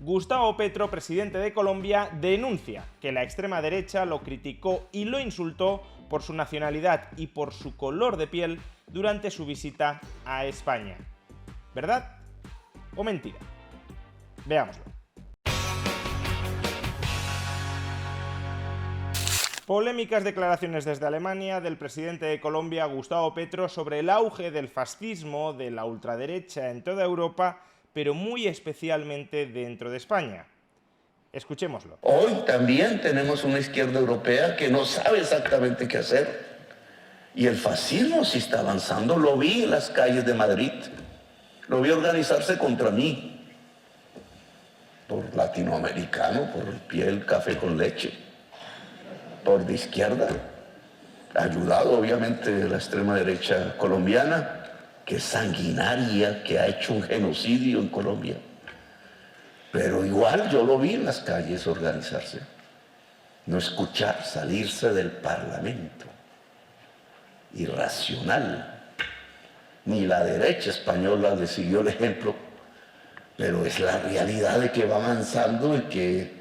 Gustavo Petro, presidente de Colombia, denuncia que la extrema derecha lo criticó y lo insultó por su nacionalidad y por su color de piel durante su visita a España. ¿Verdad o mentira? Veámoslo. Polémicas declaraciones desde Alemania del presidente de Colombia, Gustavo Petro, sobre el auge del fascismo, de la ultraderecha en toda Europa, pero muy especialmente dentro de España. Escuchémoslo. Hoy también tenemos una izquierda europea que no sabe exactamente qué hacer. Y el fascismo sí está avanzando. Lo vi en las calles de Madrid. Lo vi organizarse contra mí. Por latinoamericano, por piel, café con leche. Por de izquierda. Ayudado obviamente de la extrema derecha colombiana, que es sanguinaria, que ha hecho un genocidio en Colombia. Pero igual yo lo vi en las calles organizarse. No escuchar, salirse del Parlamento. Irracional. Ni la derecha española le siguió el ejemplo, pero es la realidad de que va avanzando y que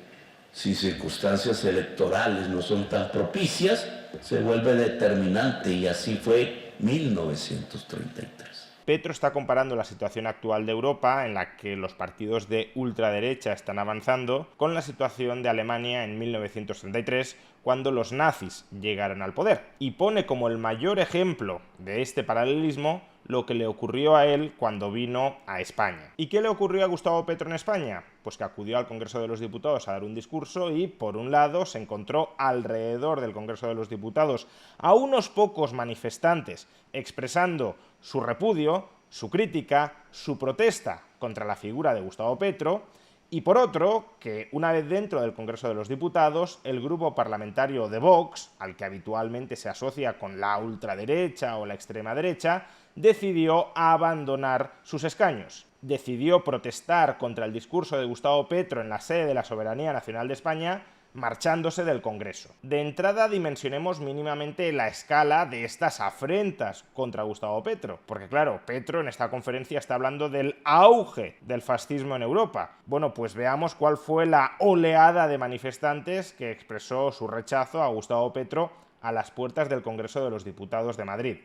si circunstancias electorales no son tan propicias, se vuelve determinante, y así fue 1933. Petro está comparando la situación actual de Europa, en la que los partidos de ultraderecha están avanzando, con la situación de Alemania en 1933, cuando los nazis llegaron al poder. Y pone como el mayor ejemplo de este paralelismo lo que le ocurrió a él cuando vino a España. ¿Y qué le ocurrió a Gustavo Petro en España? Pues que acudió al Congreso de los Diputados a dar un discurso y, por un lado, se encontró alrededor del Congreso de los Diputados a unos pocos manifestantes expresando su repudio, su crítica, su protesta contra la figura de Gustavo Petro, y por otro, que una vez dentro del Congreso de los Diputados, el grupo parlamentario de Vox, al que habitualmente se asocia con la ultraderecha o la extrema derecha, decidió abandonar sus escaños. Decidió protestar contra el discurso de Gustavo Petro en la sede de la Soberanía Nacional de España, marchándose del Congreso. De entrada, dimensionemos mínimamente la escala de estas afrentas contra Gustavo Petro, porque claro, Petro en esta conferencia está hablando del auge del fascismo en Europa. Bueno, pues veamos cuál fue la oleada de manifestantes que expresó su rechazo a Gustavo Petro a las puertas del Congreso de los Diputados de Madrid.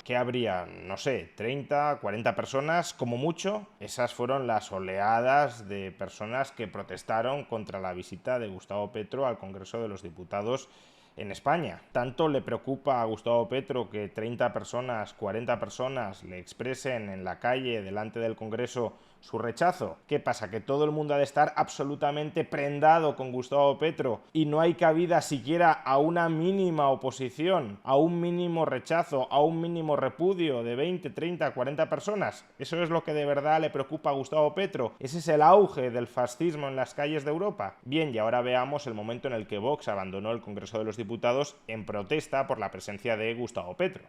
¿Qué habría? No sé, 30, 40 personas, como mucho. Esas fueron las oleadas de personas que protestaron contra la visita de Gustavo Petro al Congreso de los Diputados en España. Tanto le preocupa a Gustavo Petro que 30 personas, 40 personas le expresen en la calle, delante del Congreso, su rechazo. ¿Qué pasa? ¿Que todo el mundo ha de estar absolutamente prendado con Gustavo Petro y no hay cabida siquiera a una mínima oposición, a un mínimo rechazo, a un mínimo repudio de 20, 30, 40 personas? ¿Eso es lo que de verdad le preocupa a Gustavo Petro? ¿Ese es el auge del fascismo en las calles de Europa? Bien, y ahora veamos el momento en el que Vox abandonó el Congreso de los Diputados en protesta por la presencia de Gustavo Petro.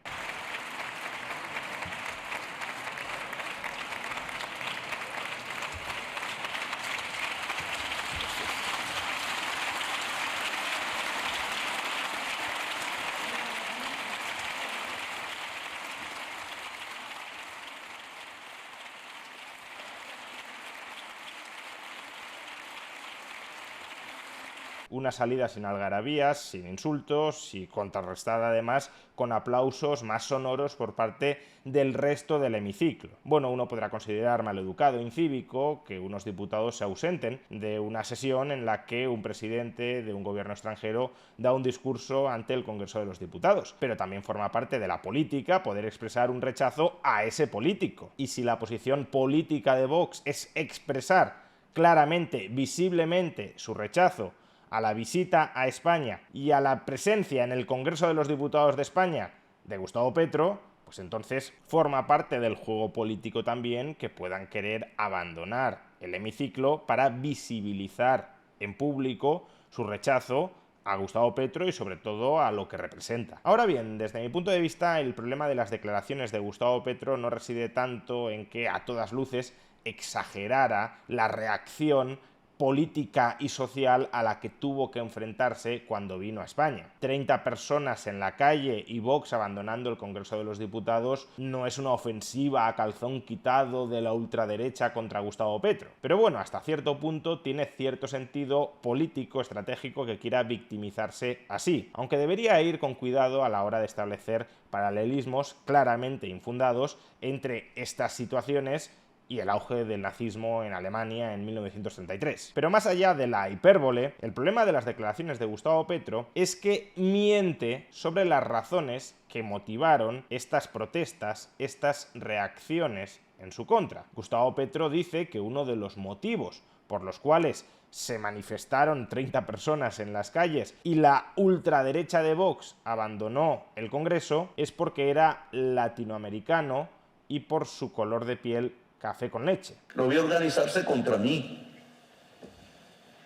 Una salida sin algarabías, sin insultos y contrarrestada además con aplausos más sonoros por parte del resto del hemiciclo. Bueno, uno podrá considerar maleducado e incívico que unos diputados se ausenten de una sesión en la que un presidente de un gobierno extranjero da un discurso ante el Congreso de los Diputados, pero también forma parte de la política poder expresar un rechazo a ese político. Y si la posición política de Vox es expresar claramente, visiblemente, su rechazo a la visita a España y a la presencia en el Congreso de los Diputados de España de Gustavo Petro, pues entonces forma parte del juego político también que puedan querer abandonar el hemiciclo para visibilizar en público su rechazo a Gustavo Petro y sobre todo a lo que representa. Ahora bien, desde mi punto de vista, el problema de las declaraciones de Gustavo Petro no reside tanto en que a todas luces exagerara la reacción política y social a la que tuvo que enfrentarse cuando vino a España. 30 personas en la calle y Vox abandonando el Congreso de los Diputados no es una ofensiva a calzón quitado de la ultraderecha contra Gustavo Petro. Pero bueno, hasta cierto punto tiene cierto sentido político, estratégico que quiera victimizarse así, aunque debería ir con cuidado a la hora de establecer paralelismos claramente infundados entre estas situaciones y el auge del nazismo en Alemania en 1933. Pero más allá de la hipérbole, el problema de las declaraciones de Gustavo Petro es que miente sobre las razones que motivaron estas protestas, estas reacciones en su contra. Gustavo Petro dice que uno de los motivos por los cuales se manifestaron 30 personas en las calles y la ultraderecha de Vox abandonó el Congreso es porque era latinoamericano y por su color de piel café con leche. Lo vi organizarse contra mí,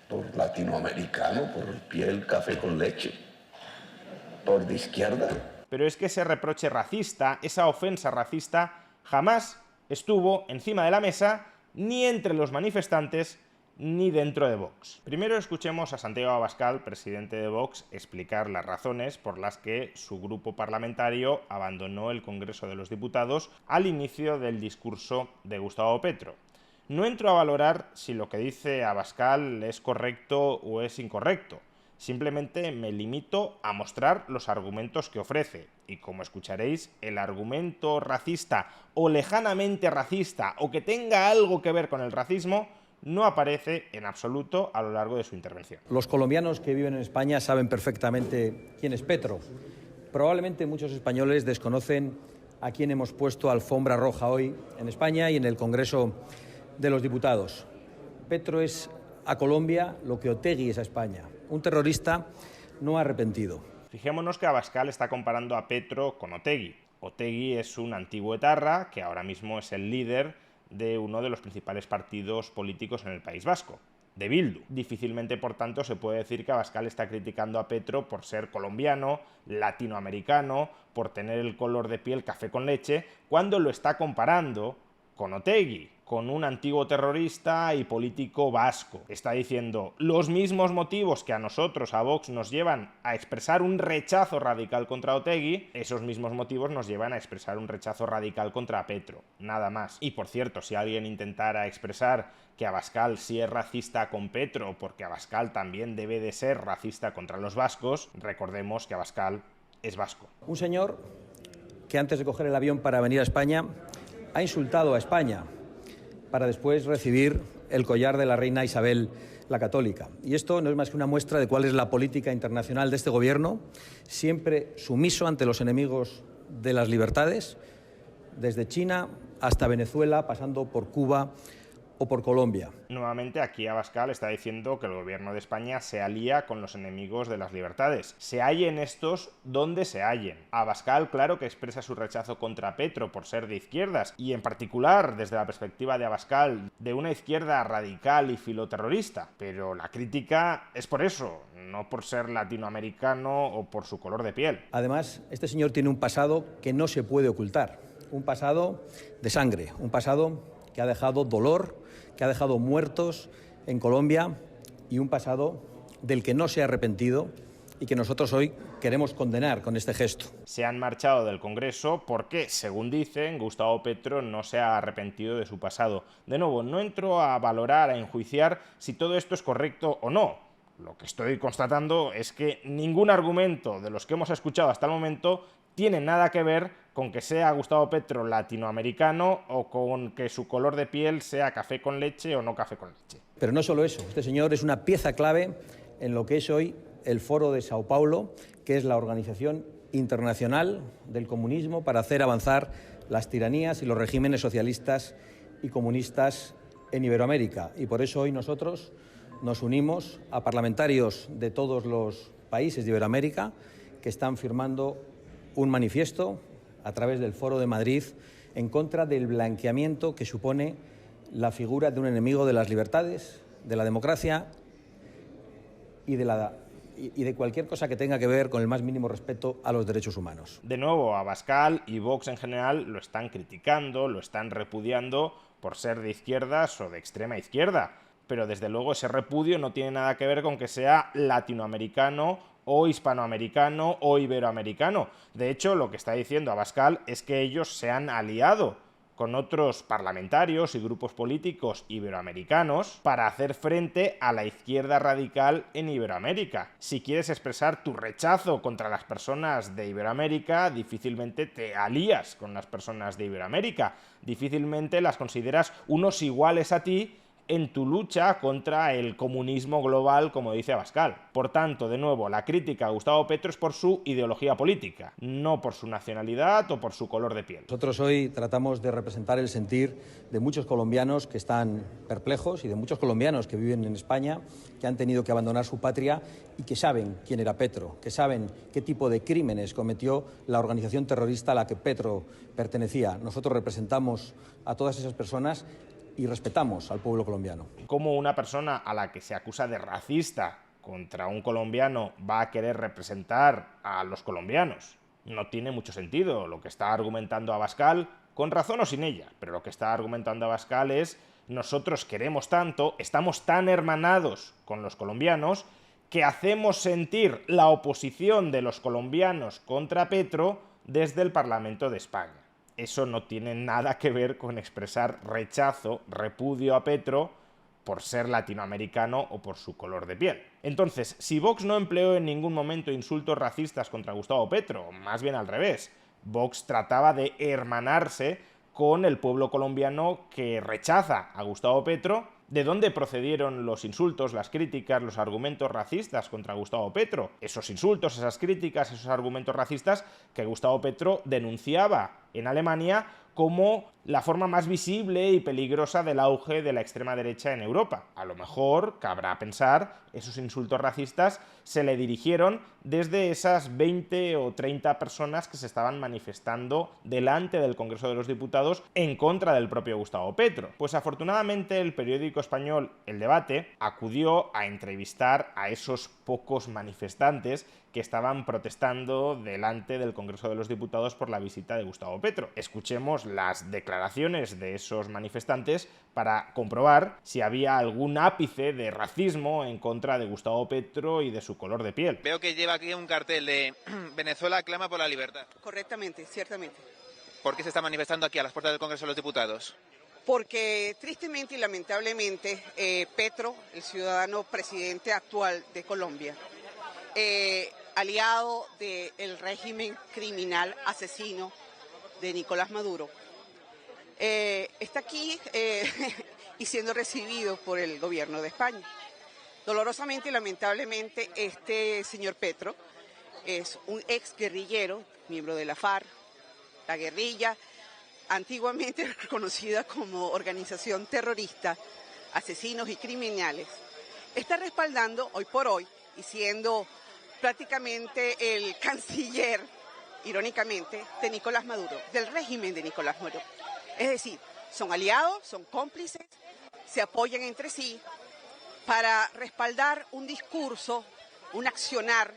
por latinoamericano, por piel café con leche, por de izquierda. Pero es que ese reproche racista, esa ofensa racista, jamás estuvo encima de la mesa ni entre los manifestantes ni dentro de Vox. Primero escuchemos a Santiago Abascal, presidente de Vox, explicar las razones por las que su grupo parlamentario abandonó el Congreso de los Diputados al inicio del discurso de Gustavo Petro. No entro a valorar si lo que dice Abascal es correcto o es incorrecto. Simplemente me limito a mostrar los argumentos que ofrece. Y como escucharéis, el argumento racista o lejanamente racista o que tenga algo que ver con el racismo no aparece en absoluto a lo largo de su intervención. Los colombianos que viven en España saben perfectamente quién es Petro. Probablemente muchos españoles desconocen a quién hemos puesto alfombra roja hoy en España y en el Congreso de los Diputados. Petro es a Colombia lo que Otegi es a España, un terrorista no arrepentido. Fijémonos que Abascal está comparando a Petro con Otegi. Otegi es un antiguo etarra que ahora mismo es el líder de uno de los principales partidos políticos en el País Vasco, de Bildu. Difícilmente, por tanto, se puede decir que Abascal está criticando a Petro por ser colombiano, latinoamericano, por tener el color de piel café con leche, cuando lo está comparando con Otegi, con un antiguo terrorista y político vasco. Está diciendo los mismos motivos que a nosotros, a Vox, nos llevan a expresar un rechazo radical contra Otegi, esos mismos motivos nos llevan a expresar un rechazo radical contra Petro, nada más. Y por cierto, si alguien intentara expresar que Abascal sí es racista con Petro, porque Abascal también debe de ser racista contra los vascos, recordemos que Abascal es vasco. Un señor que antes de coger el avión para venir a España ha insultado a España para después recibir el collar de la reina Isabel la Católica. Y esto no es más que una muestra de cuál es la política internacional de este gobierno, siempre sumiso ante los enemigos de las libertades, desde China hasta Venezuela, pasando por Cuba o por Colombia. Nuevamente aquí Abascal está diciendo que el gobierno de España se alía con los enemigos de las libertades. Se hallen estos donde se hallen. Abascal, claro que expresa su rechazo contra Petro por ser de izquierdas y en particular desde la perspectiva de Abascal de una izquierda radical y filoterrorista. Pero la crítica es por eso, no por ser latinoamericano o por su color de piel. Además, este señor tiene un pasado que no se puede ocultar. Un pasado de sangre, un pasado que ha dejado dolor, que ha dejado muertos en Colombia y un pasado del que no se ha arrepentido y que nosotros hoy queremos condenar con este gesto. Se han marchado del Congreso porque, según dicen, Gustavo Petro no se ha arrepentido de su pasado. De nuevo, no entro a valorar, a enjuiciar si todo esto es correcto o no. Lo que estoy constatando es que ningún argumento de los que hemos escuchado hasta el momento tiene nada que ver con que sea Gustavo Petro latinoamericano o con que su color de piel sea café con leche o no café con leche. Pero no solo eso, este señor es una pieza clave en lo que es hoy el Foro de Sao Paulo, que es la organización internacional del comunismo para hacer avanzar las tiranías y los regímenes socialistas y comunistas en Iberoamérica. Y por eso hoy nosotros nos unimos a parlamentarios de todos los países de Iberoamérica que están firmando un manifiesto a través del Foro de Madrid, en contra del blanqueamiento que supone la figura de un enemigo de las libertades, de la democracia y de cualquier cosa que tenga que ver con el más mínimo respeto a los derechos humanos. De nuevo, Abascal y Vox en general lo están criticando, lo están repudiando por ser de izquierdas o de extrema izquierda, pero desde luego ese repudio no tiene nada que ver con que sea latinoamericano o hispanoamericano o iberoamericano. De hecho, lo que está diciendo Abascal es que ellos se han aliado con otros parlamentarios y grupos políticos iberoamericanos para hacer frente a la izquierda radical en Iberoamérica. Si quieres expresar tu rechazo contra las personas de Iberoamérica, difícilmente te alías con las personas de Iberoamérica, difícilmente las consideras unos iguales a ti en tu lucha contra el comunismo global, como dice Abascal. Por tanto, de nuevo, la crítica a Gustavo Petro es por su ideología política, no por su nacionalidad o por su color de piel. Nosotros hoy tratamos de representar el sentir de muchos colombianos que están perplejos y de muchos colombianos que viven en España, que han tenido que abandonar su patria y que saben quién era Petro, que saben qué tipo de crímenes cometió la organización terrorista a la que Petro pertenecía. Nosotros representamos a todas esas personas y respetamos al pueblo colombiano. ¿Cómo una persona a la que se acusa de racista contra un colombiano va a querer representar a los colombianos? No tiene mucho sentido. Lo que está argumentando Abascal, con razón o sin ella, pero lo que está argumentando Abascal es: nosotros queremos tanto, estamos tan hermanados con los colombianos, que hacemos sentir la oposición de los colombianos contra Petro desde el Parlamento de España. Eso no tiene nada que ver con expresar rechazo, repudio a Petro por ser latinoamericano o por su color de piel. Entonces, si Vox no empleó en ningún momento insultos racistas contra Gustavo Petro, más bien al revés, Vox trataba de hermanarse con el pueblo colombiano que rechaza a Gustavo Petro. ¿De dónde procedieron los insultos, las críticas, los argumentos racistas contra Gustavo Petro? Esos insultos, esas críticas, esos argumentos racistas que Gustavo Petro denunciaba en Alemania como la forma más visible y peligrosa del auge de la extrema derecha en Europa. A lo mejor, cabrá pensar, esos insultos racistas se le dirigieron desde esas 20 o 30 personas que se estaban manifestando delante del Congreso de los Diputados en contra del propio Gustavo Petro. Pues afortunadamente el periódico español El Debate acudió a entrevistar a esos pocos manifestantes que estaban protestando delante del Congreso de los Diputados por la visita de Gustavo Petro. Escuchemos las declaraciones de esos manifestantes para comprobar si había algún ápice de racismo en contra de Gustavo Petro y de su color de piel. Veo que lleva aquí un cartel de Venezuela clama por la libertad. Correctamente, ciertamente. ¿Por qué se está manifestando aquí a las puertas del Congreso de los Diputados? Porque tristemente y lamentablemente Petro, el ciudadano presidente actual de Colombia, aliado del régimen criminal asesino de Nicolás Maduro, está aquí y siendo recibido por el gobierno de España. Dolorosamente y lamentablemente este señor Petro es un ex guerrillero, miembro de la FARC, la guerrilla, antiguamente reconocida como organización terrorista, asesinos y criminales. Está respaldando hoy por hoy y siendo prácticamente el canciller, irónicamente, de Nicolás Maduro, del régimen de Nicolás Maduro. Es decir, son aliados, son cómplices, se apoyan entre sí para respaldar un discurso, un accionar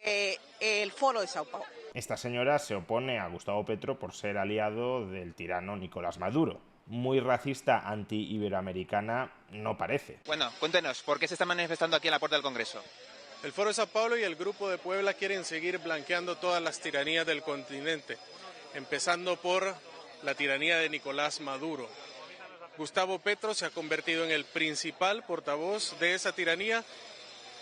del Foro de Sao Paulo. Esta señora se opone a Gustavo Petro por ser aliado del tirano Nicolás Maduro. Muy racista anti-iberoamericana no parece. Bueno, cuéntenos, ¿por qué se está manifestando aquí en la puerta del Congreso? El Foro de Sao Paulo y el Grupo de Puebla quieren seguir blanqueando todas las tiranías del continente, empezando por la tiranía de Nicolás Maduro. Gustavo Petro se ha convertido en el principal portavoz de esa tiranía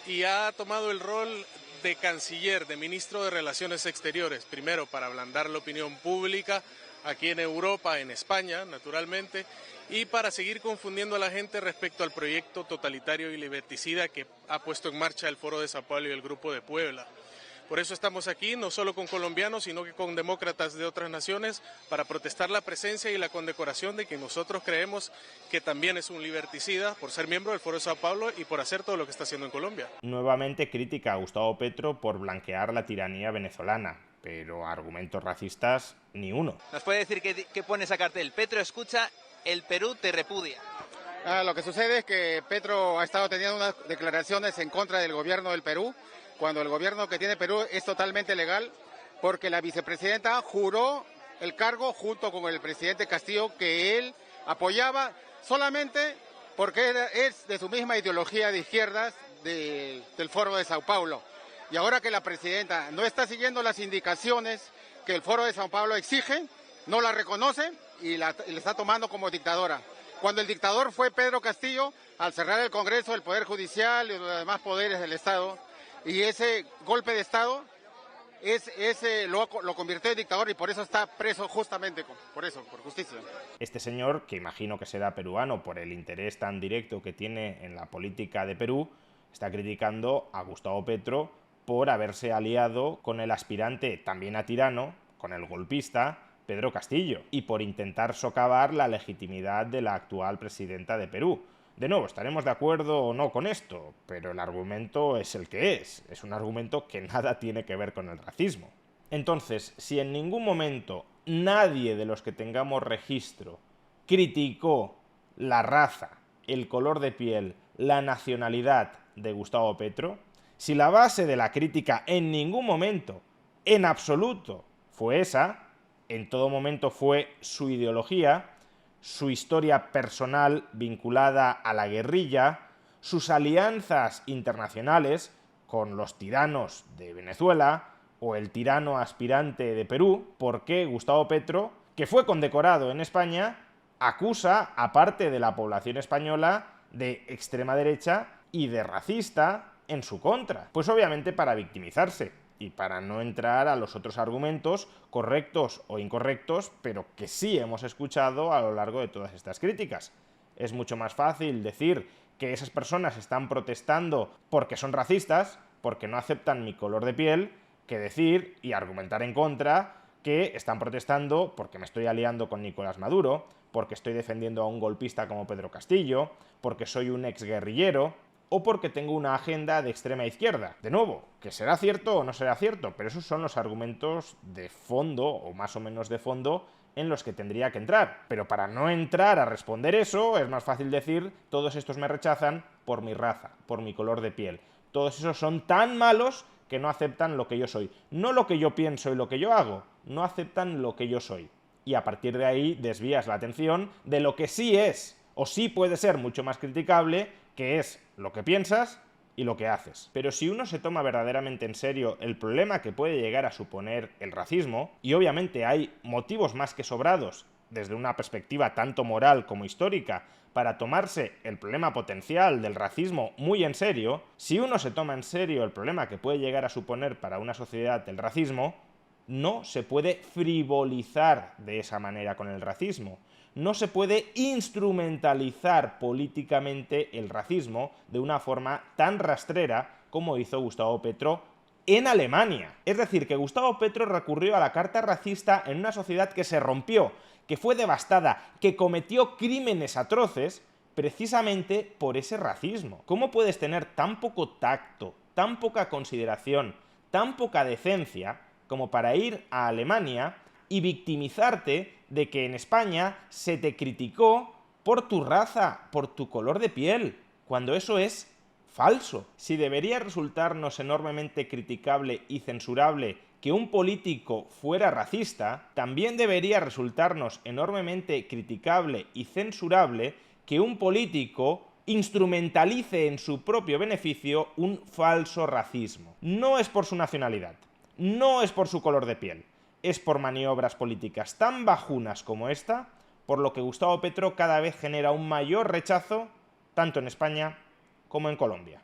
y ha tomado el rol de canciller, de ministro de Relaciones Exteriores, primero para ablandar la opinión pública aquí en Europa, en España, naturalmente, y para seguir confundiendo a la gente respecto al proyecto totalitario y liberticida que ha puesto en marcha el Foro de Sao Paulo y el Grupo de Puebla. Por eso estamos aquí, no solo con colombianos, sino que con demócratas de otras naciones, para protestar la presencia y la condecoración de quien nosotros creemos que también es un liberticida por ser miembro del Foro de Sao Paulo y por hacer todo lo que está haciendo en Colombia. Nuevamente crítica a Gustavo Petro por blanquear la tiranía venezolana. pero argumentos racistas ni uno. ¿Nos puede decir qué pone esa cartel? Petro escucha, el Perú te repudia. Lo que sucede es que Petro ha estado teniendo unas declaraciones en contra del gobierno del Perú, cuando el gobierno que tiene Perú es totalmente legal, porque la vicepresidenta juró el cargo junto con el presidente Castillo que él apoyaba solamente porque es de su misma ideología de izquierdas del Foro de Sao Paulo. Y ahora que la presidenta no está siguiendo las indicaciones que el Foro de Sao Paulo exige, no la reconoce y la está tomando como dictadora. Cuando el dictador fue Pedro Castillo, al cerrar el Congreso, el Poder Judicial y los demás poderes del Estado, y ese golpe de Estado lo convirtió en dictador y por eso está preso justamente por justicia. Este señor, que imagino que será peruano por el interés tan directo que tiene en la política de Perú, está criticando a Gustavo Petro por haberse aliado con el aspirante también a tirano, con el golpista Pedro Castillo, y por intentar socavar la legitimidad de la actual presidenta de Perú. De nuevo, estaremos de acuerdo o no con esto, pero el argumento es el que es un argumento que nada tiene que ver con el racismo. Entonces, si en ningún momento nadie de los que tengamos registro criticó la raza, el color de piel, la nacionalidad de Gustavo Petro, si la base de la crítica en ningún momento, en absoluto, fue esa, en todo momento fue su ideología, su historia personal vinculada a la guerrilla, sus alianzas internacionales con los tiranos de Venezuela o el tirano aspirante de Perú, porque Gustavo Petro, que fue condecorado en España, acusa a parte de la población española de extrema derecha y de racista en su contra. Pues obviamente para victimizarse y para no entrar a los otros argumentos, correctos o incorrectos, pero que sí hemos escuchado a lo largo de todas estas críticas. Es mucho más fácil decir que esas personas están protestando porque son racistas, porque no aceptan mi color de piel, que decir y argumentar en contra que están protestando porque me estoy aliando con Nicolás Maduro, porque estoy defendiendo a un golpista como Pedro Castillo, porque soy un exguerrillero, o porque tengo una agenda de extrema izquierda. De nuevo, que será cierto o no será cierto, pero esos son los argumentos de fondo, o más o menos de fondo, en los que tendría que entrar. Pero para no entrar a responder eso, es más fácil decir, todos estos me rechazan por mi raza, por mi color de piel. Todos esos son tan malos que no aceptan lo que yo soy. No lo que yo pienso y lo que yo hago, no aceptan lo que yo soy. Y a partir de ahí desvías la atención de lo que sí es, o sí puede ser mucho más criticable, que es lo que piensas y lo que haces. Pero si uno se toma verdaderamente en serio el problema que puede llegar a suponer el racismo, y obviamente hay motivos más que sobrados desde una perspectiva tanto moral como histórica para tomarse el problema potencial del racismo muy en serio, si uno se toma en serio el problema que puede llegar a suponer para una sociedad el racismo, no se puede frivolizar de esa manera con el racismo. No se puede instrumentalizar políticamente el racismo de una forma tan rastrera como hizo Gustavo Petro en Alemania. Es decir, que Gustavo Petro recurrió a la carta racista en una sociedad que se rompió, que fue devastada, que cometió crímenes atroces precisamente por ese racismo. ¿Cómo puedes tener tan poco tacto, tan poca consideración, tan poca decencia como para ir a Alemania y victimizarte de que en España se te criticó por tu raza, por tu color de piel, cuando eso es falso? Si debería resultarnos enormemente criticable y censurable que un político fuera racista, también debería resultarnos enormemente criticable y censurable que un político instrumentalice en su propio beneficio un falso racismo. No es por su nacionalidad, no es por su color de piel, es por maniobras políticas tan bajunas como esta, por lo que Gustavo Petro cada vez genera un mayor rechazo tanto en España como en Colombia.